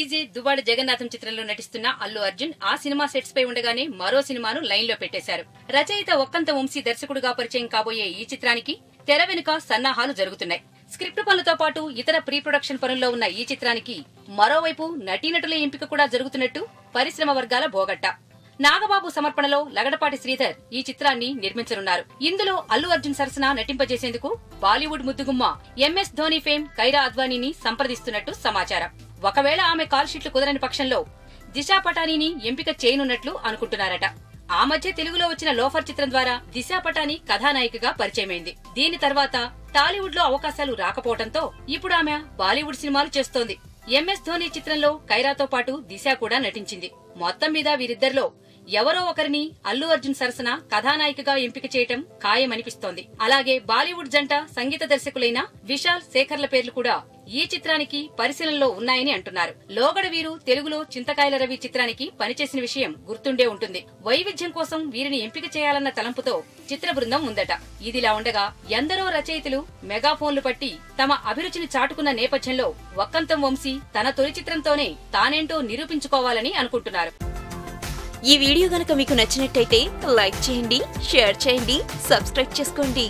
DJ Duvvada Jagannatham చిత్రంలో నటిస్తున్న అల్లు అర్జున్ ఆ సినిమా సెట్స్ పై ఉండగానే మరో సినిమాను లైన్ లో పెట్టేశారు. రచయిత ఒక్కంత వంశీ దర్శకుడుగా పరిచయం కాబోయే ఈ చిత్రానికి తెర వెనుక సన్నాహాలు జరుగుతున్నాయి. స్క్రిప్ట్ పనులతో పాటు ఇతర ప్రీ ప్రొడక్షన్ పనుల్లో ఉన్న ఈ చిత్రానికి మరోవైపు నటీనటుల ఎంపిక కూడా జరుగుతున్నట్టు పరిశ్రమ వర్గాల బోగట్టా. నాగబాబు సమర్పణలో లగడపాటి శ్రీధర్ ఈ చిత్రాన్ని నిర్మించనున్నారు. ఇందులో అల్లు అర్జున్ సరసన నటింపజేసేందుకు బాలీవుడ్ ముద్దుగుమ్మ ఎంఎస్ ధోని ఫేమ్ కైరా అద్వానీని సంప్రదిస్తున్నట్టు సమాచారం. ఒకవేళ ఆమె కాల్ షీట్లు కుదరని పక్షంలో దిశా పటానీని ఎంపిక చేయనున్నట్లు అనుకుంటున్నారట. ఆ మధ్య తెలుగులో వచ్చిన లోఫర్ చిత్రం ద్వారా దిశా పటానీ కథానాయికగా పరిచయమైంది. దీని తర్వాత టాలీవుడ్ లో అవకాశాలు రాకపోవడంతో ఇప్పుడు ఆమె బాలీవుడ్ సినిమాలు చేస్తోంది. ఎంఎస్ ధోని చిత్రంలో కైరాతో పాటు దిశ కూడా నటించింది. మొత్తం మీద వీరిద్దరిలో ఎవరో ఒకరిని అల్లు అర్జున్ సరసన కథానాయికగా ఎంపిక చేయటం ఖాయమనిపిస్తోంది. అలాగే బాలీవుడ్ జంట సంగీత దర్శకులైన విశాల్, శేఖర్ల పేర్లు కూడా ఈ చిత్రానికి పరిశీలనలో ఉన్నాయని అంటున్నారు. లోగడ వీరు తెలుగులో చింతకాయల రవి చిత్రానికి పనిచేసిన విషయం గుర్తుండే ఉంటుంది. వైవిధ్యం కోసం వీరిని ఎంపిక చేయాలన్న తలంపుతో చిత్ర బృందం ఉందట. ఇదిలా ఉండగా ఎందరో రచయితలు మెగాఫోన్లు పట్టి తమ అభిరుచిని చాటుకున్న నేపథ్యంలో ఒక్కంతం వంశీ తన తొలి చిత్రంతోనే తానేంటో నిరూపించుకోవాలని అనుకుంటున్నారు. ఈ వీడియో గనక మీకు నచ్చినట్టయితే లైక్ చేయండి, షేర్ చేయండి, సబ్స్క్రైబ్ చేసుకోండి.